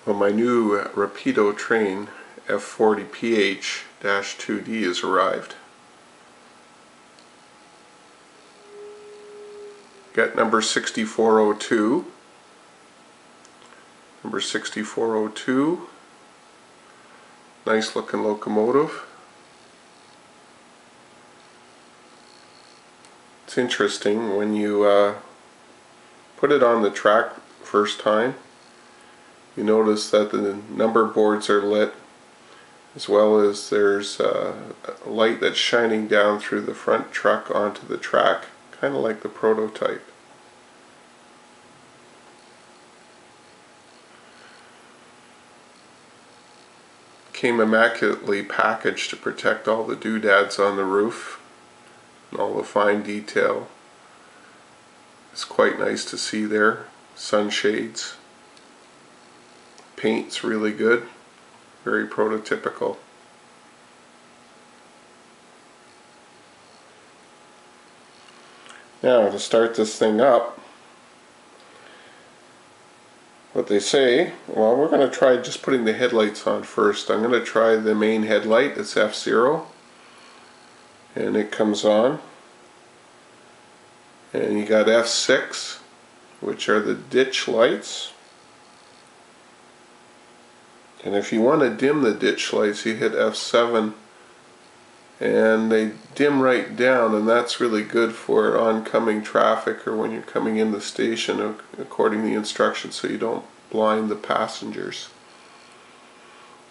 Well, my new Rapido train, F40PH-2D, has arrived. Got number 6402. Number 6402. Nice looking locomotive. It's interesting when you put it on the track first time. You notice that the number boards are lit, as well as there's a light that's shining down through the front truck onto the track, kind of like the prototype. Came immaculately packaged to protect all the doodads on the roof and all the fine detail. It's quite nice to see there. Sunshades. Paint's really good, very prototypical. Now to start this thing up, what they say, well, we're going to try just putting the headlights on first. I'm going to try the main headlight. It's F0, and it comes on, and you got F6, which are the ditch lights. And if you want to dim the ditch lights, you hit F7 and they dim right down, and that's really good for oncoming traffic or when you're coming in the station according to the instructions, so you don't blind the passengers.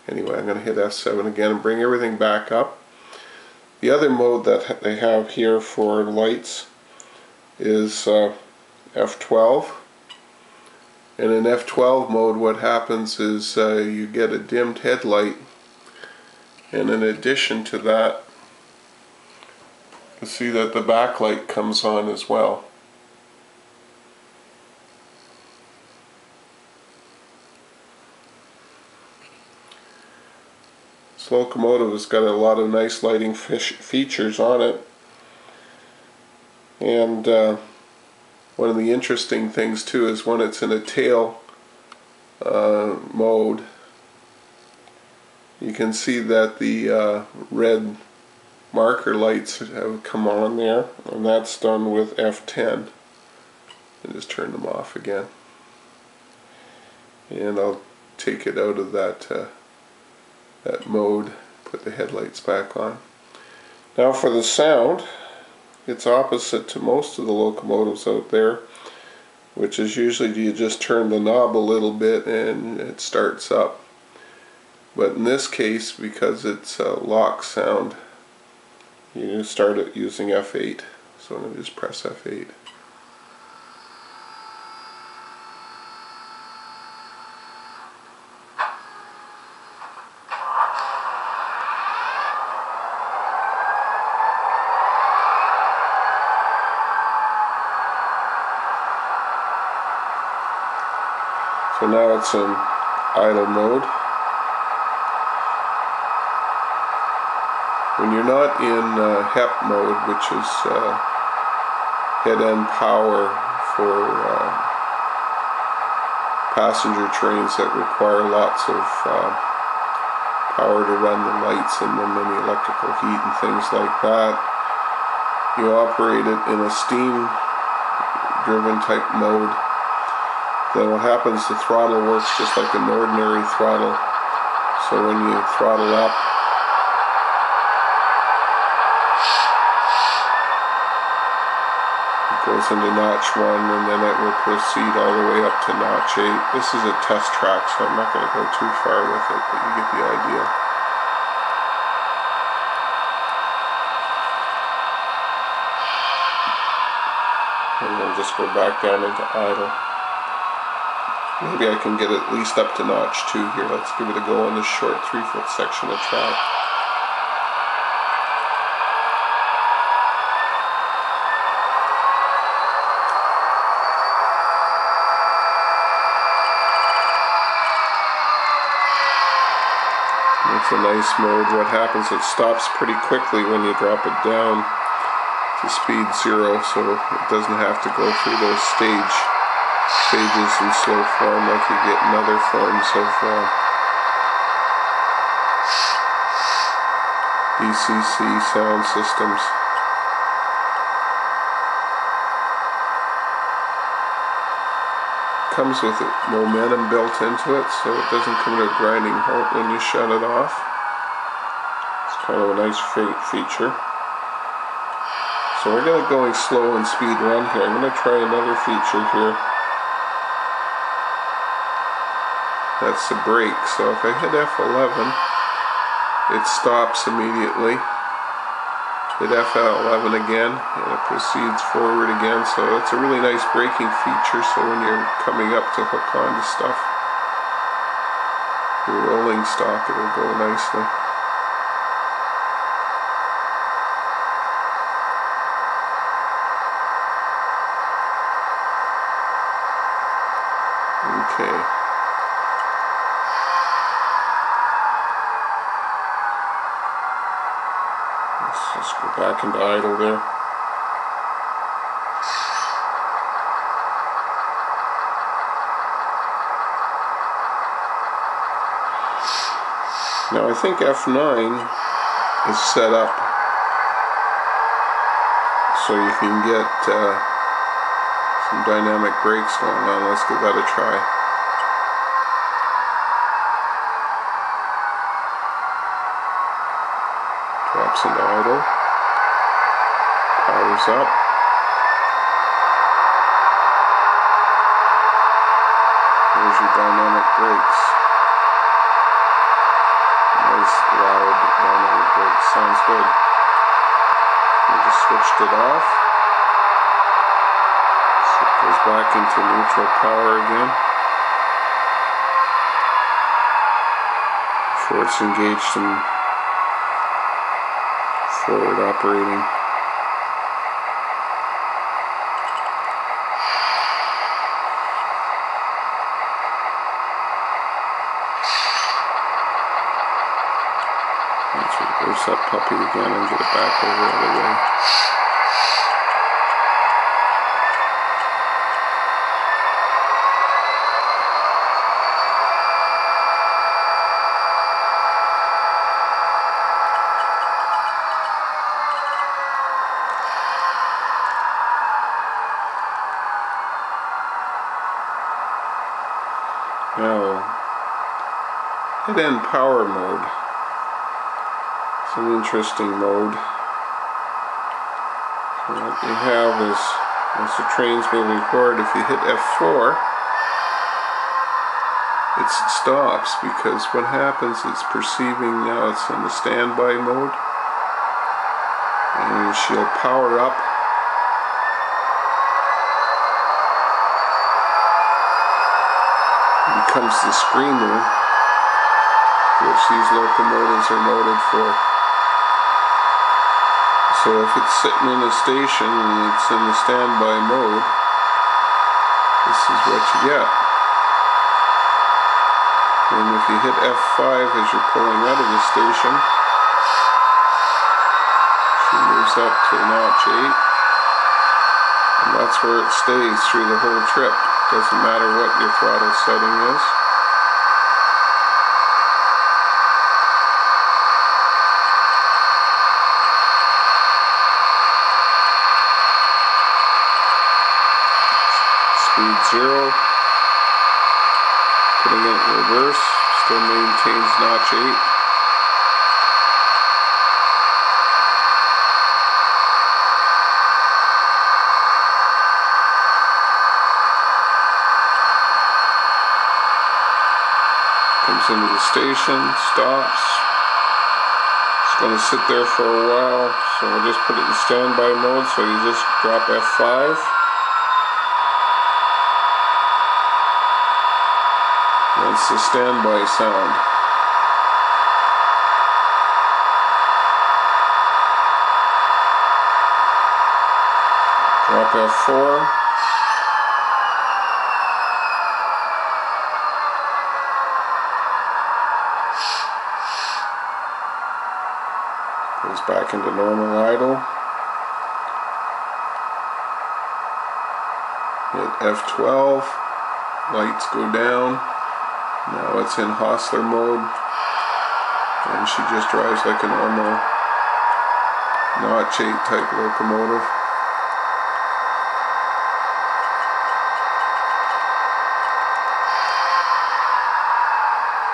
Anyway, I'm going to hit F7 again and bring everything back up. The other mode that they have here for lights is F12. And in F12 mode, what happens is you get a dimmed headlight, and in addition to that, you see that the backlight comes on as well. This locomotive has got a lot of nice lighting features on it, and one of the interesting things too is when it's in a tail mode, you can see that the red marker lights have come on there, and that's done with F10. And just turn them off again. And I'll take it out of that mode, put the headlights back on. Now for the sound, it's opposite to most of the locomotives out there, which is usually you just turn the knob a little bit and it starts up. But in this case, because it's a lock sound, you start it using F8. So I'm going to just press F8. So now it's in idle mode. When you're not in HEP mode, which is head-end power for passenger trains that require lots of power to run the lights in them and the electrical heat and things like that, you operate it in a steam-driven type mode. Then what happens, the throttle works just like an ordinary throttle. So when you throttle up, it goes into notch 1, and then it will proceed all the way up to notch 8. This is a test track, so I'm not going to go too far with it, but you get the idea. And then just go back down into idle. Maybe I can get at least up to notch 2 here. Let's give it a go on this short 3-foot section of track. It's a nice mode. What happens, it stops pretty quickly when you drop it down to speed 0, so it doesn't have to go through those stage stages in slow form like you get in other forms of DCC sound systems. Comes with momentum built into it, so it doesn't come to a grinding halt when you shut it off. It's kind of a nice feature. So we're going to go slow and speed run here. I'm going to try another feature here. That's the brake. So if I hit F11, it stops immediately. Hit F11 again, and it proceeds forward again. So that's a really nice braking feature. So when you're coming up to hook onto stuff, your rolling stock, it'll go nicely. Okay. Let's just go back into idle there. Now I think F9 is set up so you can get some dynamic brakes going on. Let's give that a try. Drops into idle. Powers up. There's your dynamic brakes. Nice loud dynamic brakes. Sounds good. We just switched it off. So it goes back into neutral power again. Before it's engaged in forward operating. Let's reverse that puppy again and get it back over the other way. Now, hit in power mode. It's an interesting mode. So what you have is, as the train's moving forward, if you hit F4, it stops, because what happens, it's perceiving now it's in the standby mode, and she'll power up. Becomes the screamer, which these locomotives are noted for. So if it's sitting in a station and it's in the standby mode, this is what you get. And if you hit F5 as you're pulling out of the station, she moves up to notch 8, and that's where it stays through the whole trip. Doesn't matter what your throttle setting is. Speed 0. Putting it in reverse. Still maintains notch 8. Comes into the station, stops. It's going to sit there for a while, so we'll just put it in standby mode. So you just drop F5. That's the standby sound. Drop F4. Goes back into normal idle. Hit F12, lights go down. Now it's in Hostler mode, and she just drives like a normal notch 8 type locomotive.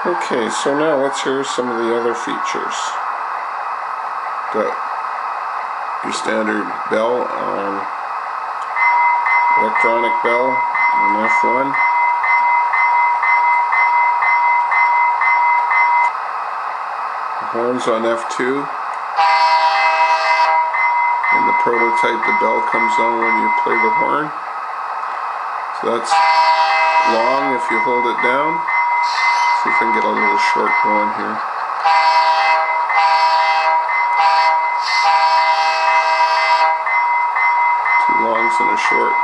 Okay, so now let's hear some of the other features. Got your standard bell on electronic bell on F1. The horns on F2. In the prototype, the bell comes on when you play the horn. So that's long if you hold it down. See if I can get a little short going here. Two longs and a short.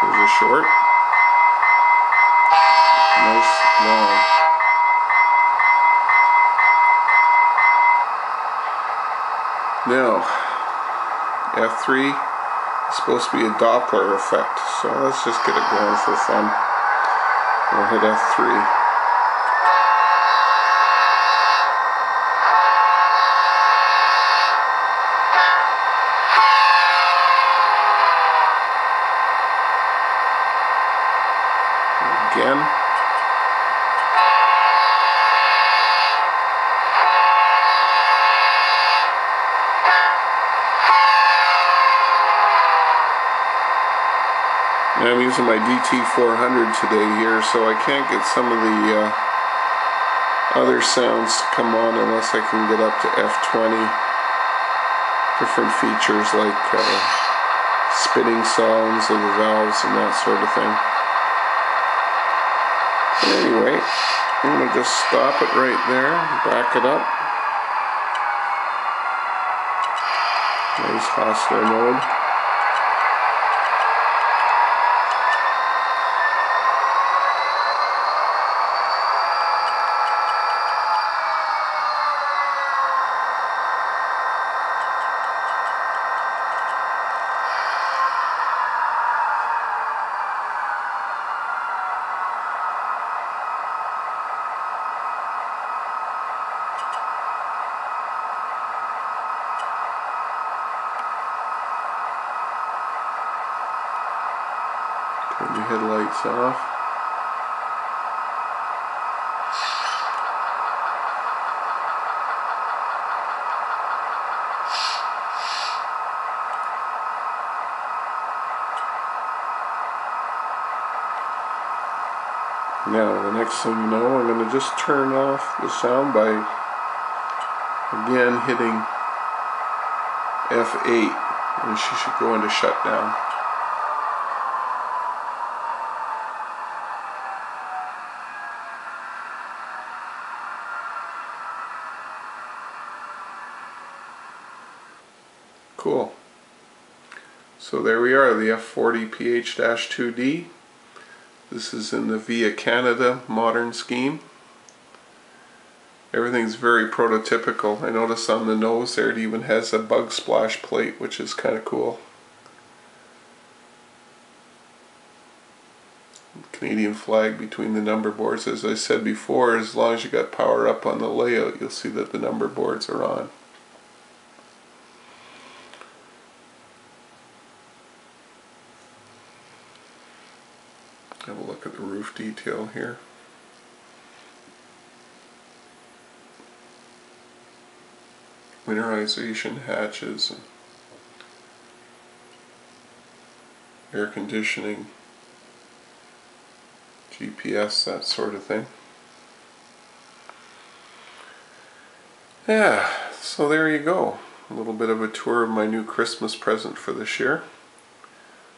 Here's a short. Nice long. Now, F3 is supposed to be a Doppler effect, so let's just get it going for fun. We'll hit F3. Again. I'm using my DT400 today here, so I can't get some of the other sounds to come on unless I can get up to F20. Different features like spinning sounds of the valves and that sort of thing. But anyway, I'm going to just stop it right there, back it up. Nice Hostler mode. Turn the headlights off. Now, the next thing you know, I'm going to just turn off the sound by, again, hitting F8, and she should go into shutdown. Cool. So there we are, the F40PH-2D. This is in the Via Canada modern scheme. Everything's very prototypical. I notice on the nose there it even has a bug splash plate, which is kind of cool. Canadian flag between the number boards. As I said before, as long as you got power up on the layout, you'll see that the number boards are on. Have a look at the roof detail here. Winterization hatches, and air conditioning, GPS, that sort of thing. Yeah, so there you go. A little bit of a tour of my new Christmas present for this year.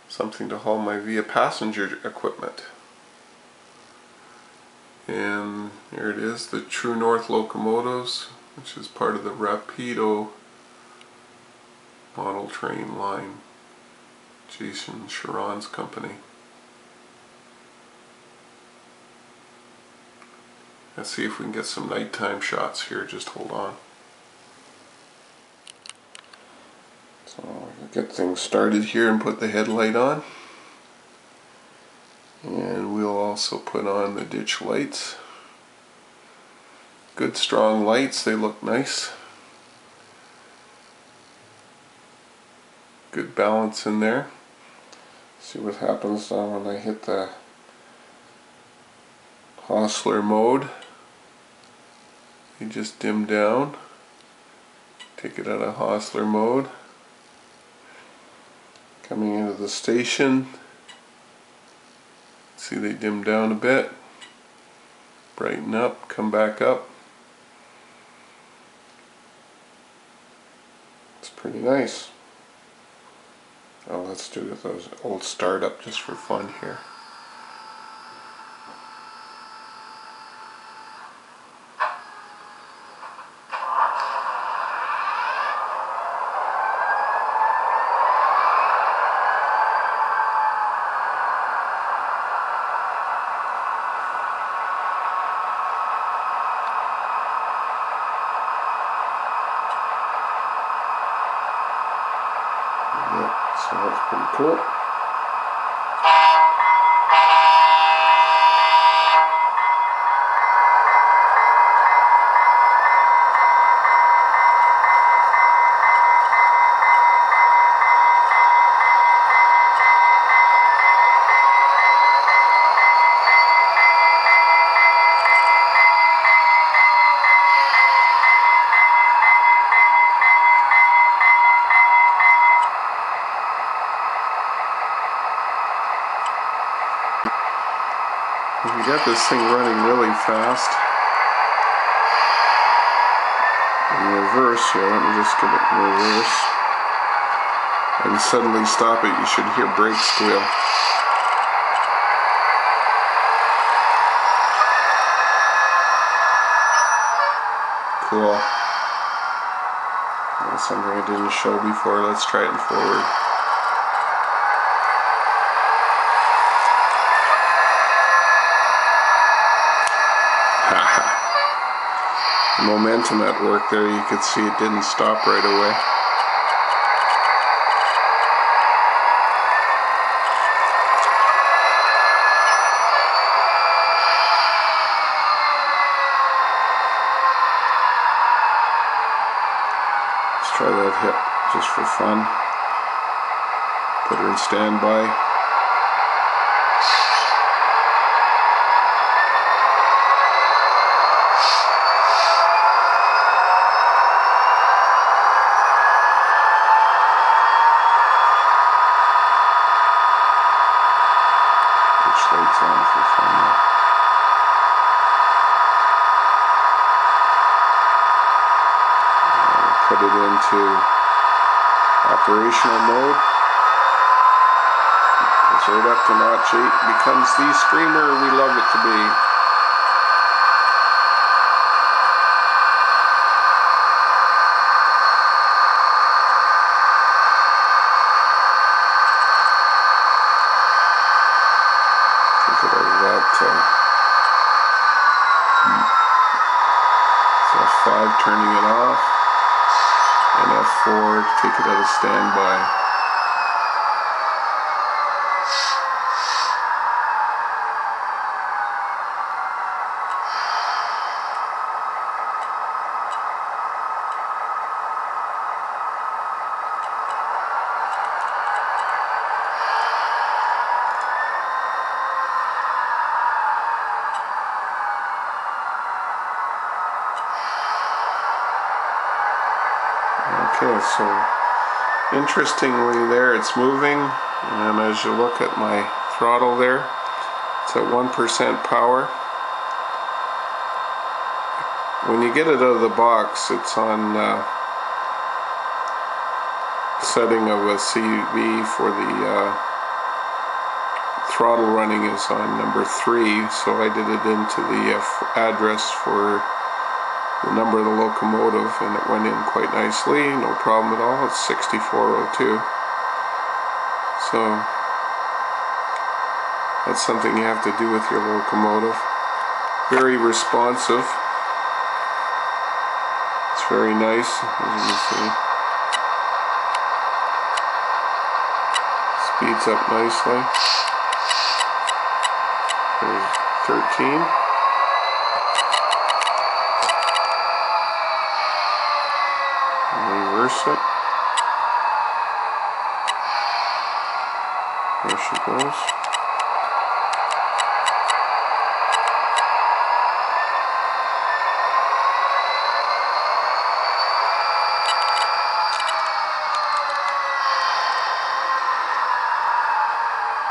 Something to haul my Via passenger equipment. And here it is, the True North Locomotives, which is part of the Rapido model train line. Jason Sharon's company. Let's see if we can get some nighttime shots here. Just hold on. So get things started here and put the headlight on. And we'll also put on the ditch lights. Good strong lights, they look nice. Good balance in there. See what happens now when I hit the Hostler mode. You just dim down. Take it out of Hostler mode. Coming into the station. See, they dim down a bit. Brighten up, come back up. It's pretty nice. Oh, let's do those old startup just for fun here. So that's pretty cool. We got this thing running really fast. In reverse here, let me just get it in reverse. And suddenly stop it, you should hear brake squeal. Cool. That's something I didn't show before. Let's try it in forward. Momentum at work there, you could see it didn't stop right away. Let's try that hip just for fun. Put her in standby. Lights on for fun now. Put it into operational mode. Goes right up to notch 8. Becomes the screamer we love it to be. So F5 turning it off, and F4 to take it out of standby. Okay, so interestingly there it's moving, and as you look at my throttle there, it's at 1% power. When you get it out of the box, it's on setting of a CV for the throttle running is on number 3, so I did it into the address for the number of the locomotive, and it went in quite nicely, no problem at all. It's 6402. So that's something you have to do with your locomotive. Very responsive. It's very nice, as you can see. speeds up nicely. There's 13. Reverse it. There she goes.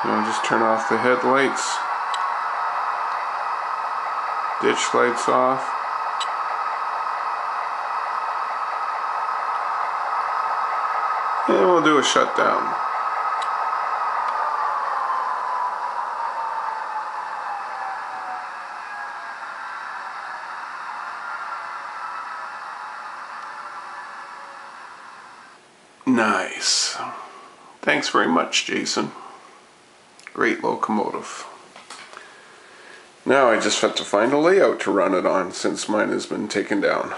Now just turn off the headlights. Ditch lights off. And we'll do a shutdown. Nice. Thanks very much, Jason. Great locomotive. Now I just have to find a layout to run it on since mine has been taken down.